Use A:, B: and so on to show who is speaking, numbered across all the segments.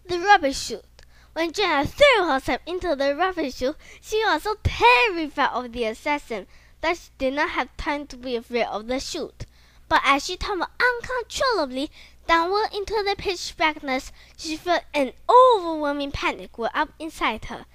A: The rubbish chute. When Jenna threw herself into the rubbish chute, she was so terrified of the assassin that she did not have time to be afraid of the chute. But as she tumbled uncontrollably downward into the pitch blackness, she felt an overwhelming panic well up inside her.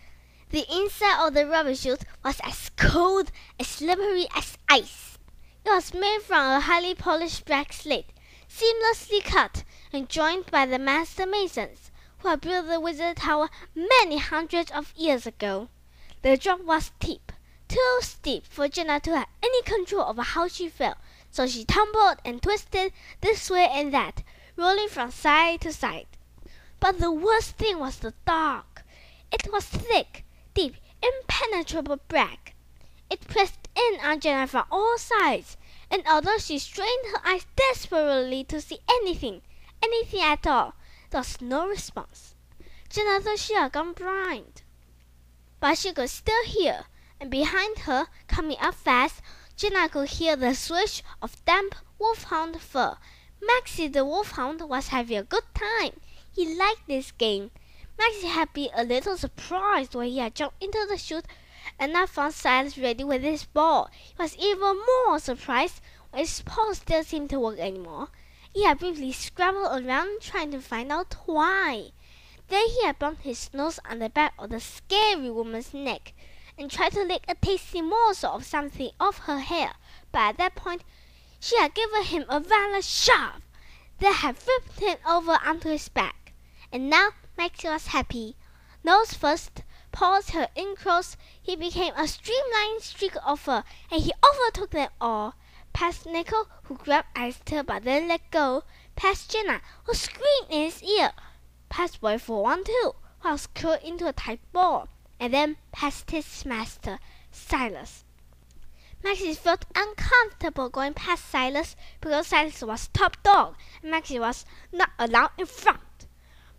A: The inside of the rubbish chute was as cold and slippery as ice. It was made from a highly polished black slate, seamlessly cut and joined by the master masons who had built the Wizard Tower many hundreds of years ago. The drop was steep, too steep for Jenna to have any control over how she fell, so she tumbled and twisted this way and that, rolling from side to side. But the worst thing was the dark. It was thick, deep, impenetrable black. It pressed in on Jenna from all sides, and although she strained her eyes desperately to see anything at all, there was no response. Jenna thought she had gone blind. But she could still hear, and behind her, coming up fast, Jenna could hear the swish of damp wolfhound fur. Maxie the wolfhound was having a good time. He liked this game. Maxie had been a little surprised when he had jumped into the chute and not found Silas ready with his ball. He was even more surprised when his paws didn't seem to work anymore. He had briefly scrambled around trying to find out why. Then he had bumped his nose on the back of the scary woman's neck and tried to lick a tasty morsel of something off her hair, but at that point she had given him a violent shove that had flipped him over onto his back. And now Maxie was happy. Nose first, paws held in close, he became a streamlined streak of fur, and he overtook them all. Past Nickel, who grabbed at his tail but then let go. Past Jenna, who screamed in his ear. Past Boy 412, who was curled into a tight ball. And then past his master, Silas. Maxie felt uncomfortable going past Silas because Silas was top dog and Maxie was not allowed in front.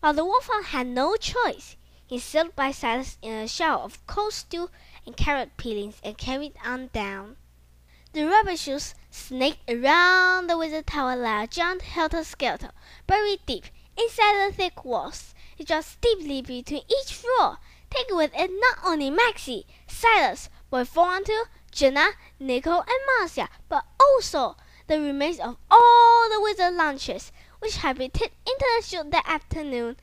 A: But the wolfhound had no choice. He sailed by Silas in a shower of cold stew and carrot peelings and carried on down. The rubbish chute snaked around the Wizard Tower like a giant helter-skelter, buried deep inside the thick walls. It dropped steeply between each floor, taking with it not only Maxie, Silas, Boy 412, Jenna, Nicole, and Marcia, but also the remains of all the wizard lunches, which had been tipped into the chute that afternoon.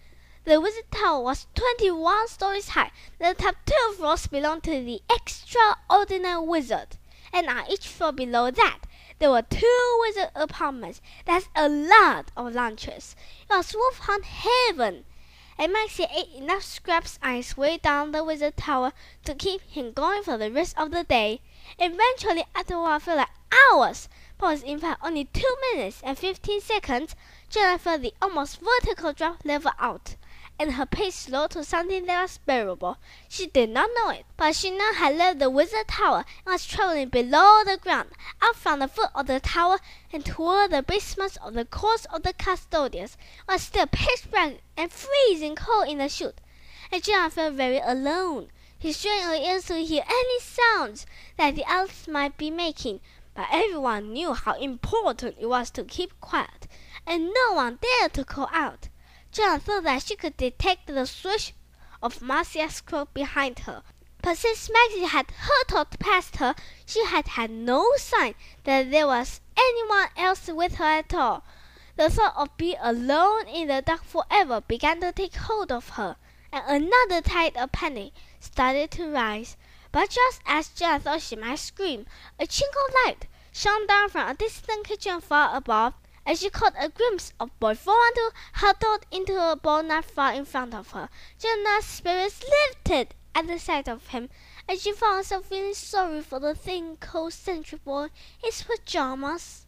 A: The Wizard Tower was 21 stories high. The top 2 floors belonged to the extraordinary wizard, and on each floor below that, there were 2 wizard apartments. That's a lot of lunches. It was wolfhound heaven, and Maxie ate enough scraps on his way down the Wizard Tower to keep him going for the rest of the day. Eventually, after what felt like hours, but was in fact only 2 minutes and 15 seconds, Jenna felt the almost vertical drop level out, and her pace slowed to something that was bearable. She did not know it, but she now had left the Wizard Tower and was traveling below the ground, out from the foot of the tower and toward the basements of the courts of the custodians. It was still pitch black and freezing cold in the chute, and Jenna felt very alone. She strained her ears to hear any sounds that the others might be making, but everyone knew how important it was to keep quiet, and no one dared to call out. Jenna thought that she could detect the swish of Marcia's cloak behind her, but since Maggie had hurtled past her, she had had no sign that there was anyone else with her at all. The thought of being alone in the dark forever began to take hold of her, and another tide of panic started to rise. But just as Jenna thought she might scream, a chink of light shone down from a distant kitchen far above, and she caught a glimpse of Boy 412 huddled into a ball not far in front of her. Jenna's spirits lifted at the sight of him, and she found herself feeling sorry for the thin, cold sentry boy in his pajamas.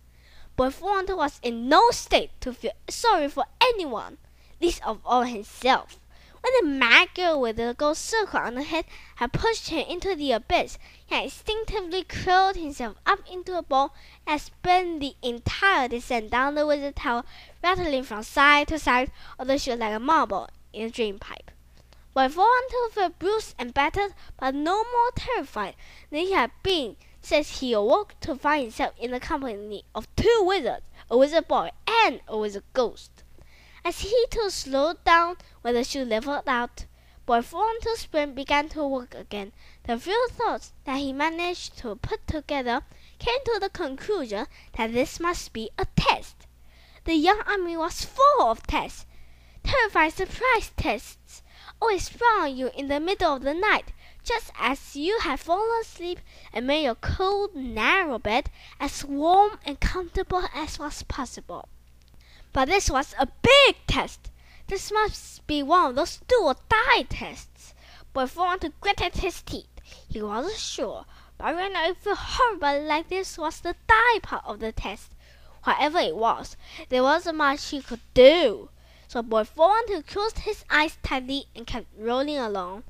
A: Boy 412 was in no state to feel sorry for anyone, least of all himself. When the mad girl with the gold circle on her head had pushed him into the abyss, he had instinctively curled himself up into a ball and spent the entire descent down the Wizard Tower, rattling from side to side of the chute like a marble in a drain pipe. Boy 412 felt bruised and battered, but no more terrified than he had been since he awoke to find himself in the company of 2 wizards, a wizard boy and a wizard ghost. As he too slowed down when the chute leveled out, Boy 412's brain began to work again. The few thoughts that he managed to put together came to the conclusion that this must be a test. The young army was full of tests. Terrifying surprise tests always sprung on you in the middle of the night, just as you had fallen asleep and made your cold, narrow bed as warm and comfortable as was possible. But this was a big test. This must be one of those do-or-die tests. Boy 412 gritted his teeth. He wasn't sure, but right now it felt horrible, like this was the die part of the test. Whatever it was, there wasn't much he could do. So Boy 412 closed his eyes tightly and kept rolling along.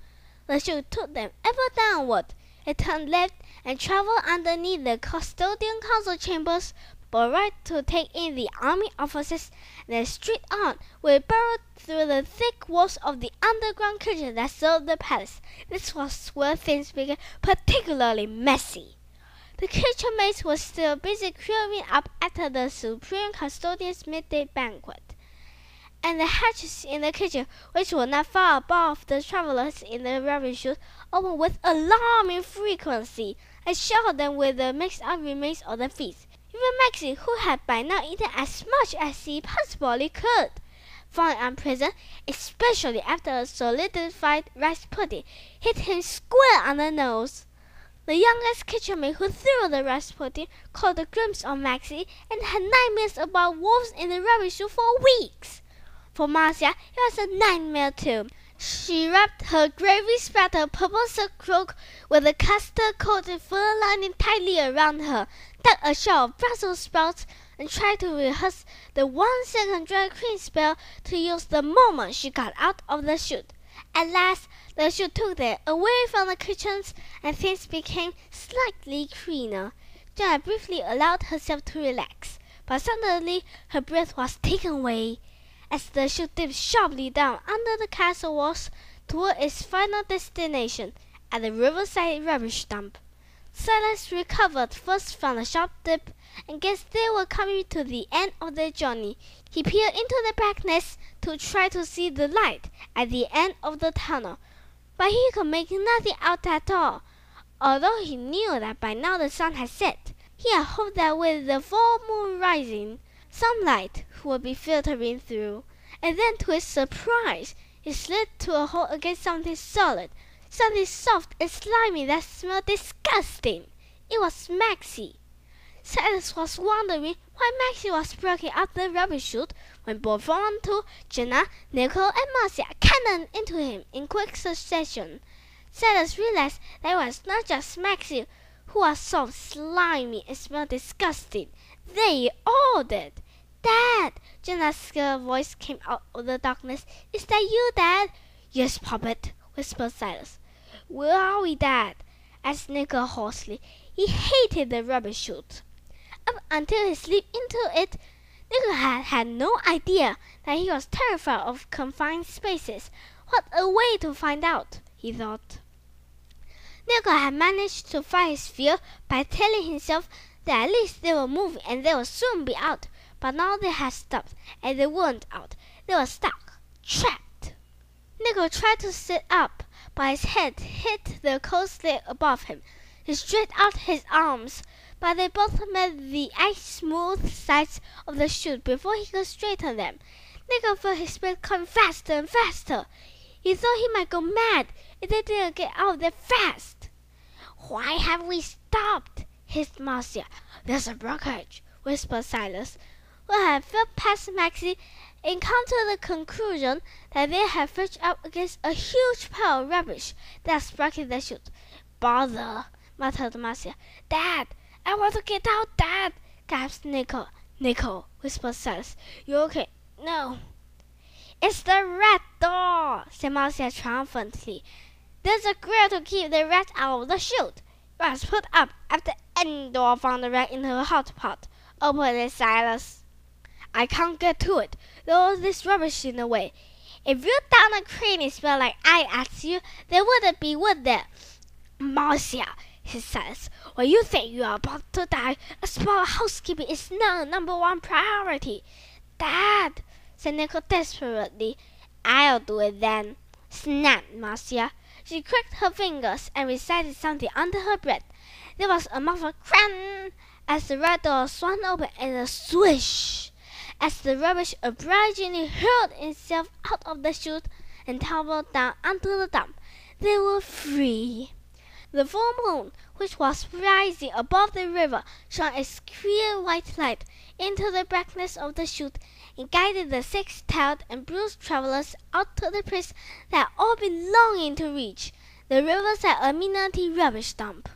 A: The chute took them ever downward. It turned left and traveled underneath the custodian council chambers, but right to take in the army officers, and then straight on, we burrowed through the thick walls of the underground kitchen that served the palace. This was where things became particularly messy. The kitchen maids were still busy clearing up after the supreme custodian's midday banquet, and the hatches in the kitchen, which were not far above the travelers in the rubbish chute, opened with alarming frequency and showered them with the mixed-up remains of the feast. Even Magyk, who had by now eaten as much as he possibly could, found it unpleasant, especially after a solidified rice pudding hit him square on the nose. The youngest kitchen maid who threw the rice pudding caught a glimpse of Magyk and had nightmares about wolves in the rubbish chute for weeks. For Marcia, it was a nightmare too. She wrapped her gravy-spattered purple silk cloak with a custard-coated fur lining tightly around her, dug a shell of Brussels sprouts, and tried to rehearse the 1-second dry clean spell to use the moment she got out of the chute. At last, the chute took them away from the kitchens, and things became slightly cleaner. Jenna briefly allowed herself to relax, but suddenly her breath was taken away as the chute dipped sharply down under the castle walls toward its final destination, at the riverside rubbish dump. Silas recovered first from the sharp dip, and guessed they were coming to the end of their journey. He peered into the blackness to try to see the light at the end of the tunnel, but he could make nothing out at all. Although he knew that by now the sun had set, he had hoped that with the full moon rising, some light would be filtering through. And then, to his surprise, he slid to a hold against something solid, something soft and slimy that smelled disgusting. It was Magyk. Silas was wondering why Magyk was breaking up the rubbish chute when Boy 412, Jenna, Nicole, and Marcia cannoned into him in quick succession. Silas realized that it was not just Magyk who was soft, slimy, and smelled disgusting. They all did. "Dad!" Jenna's scared voice came out of the darkness. "Is that you, Dad?" "Yes, Puppet," whispered Silas. "Where are we, Dad?" asked Nicole hoarsely. He hated the rubbish chute. Up until he slipped into it, Nicole had no idea that he was terrified of confined spaces. What a way to find out, he thought. Nicole had managed to fight his fear by telling himself that at least they were moving and they would soon be out. But now they had stopped, and they weren't out. They were stuck, trapped. Nicole tried to sit up, but his head hit the cold slate above him. He stretched out his arms, but they both met the ice-smooth sides of the chute before he could straighten them. Nicole felt his breath coming faster and faster. He thought he might go mad if they didn't get out of there fast. "Why have we stopped?" hissed Marcia. "There's a blockage," whispered Silas, who had felt past Magyk and come to the conclusion that they had fetched up against a huge pile of rubbish that was blocking the chute. "Bother," muttered Marcia. "Dad, I want to get out, Dad!" gasped Nicole. "Nicole," whispered Silas, "you okay?" "No." "It's the rat door," said Marcia triumphantly. "There's a grill to keep the rat out of the chute. It was put up after Endor found the rat in her hot pot. Open it, Silas." "I can't get to it. There's all this rubbish in the way. If you down a crane smell like I asked you, there wouldn't be wood there." "Marcia," hissed Silas, "when you think you are about to die, a small housekeeping is not number one priority." "Dad," said Nicole desperately. "I'll do it then," snapped Marcia. She cracked her fingers and recited something under her breath. There was a muffled clang as the red door swung open, and a swish as the rubbish obligingly hurled itself out of the chute and tumbled down onto the dump. They were free. The full moon, which was rising above the river, shone a clear white light into the blackness of the chute, and guided the six-tailed and bruised travelers out to the place they had all been longing to reach, the riverside amenity rubbish dump.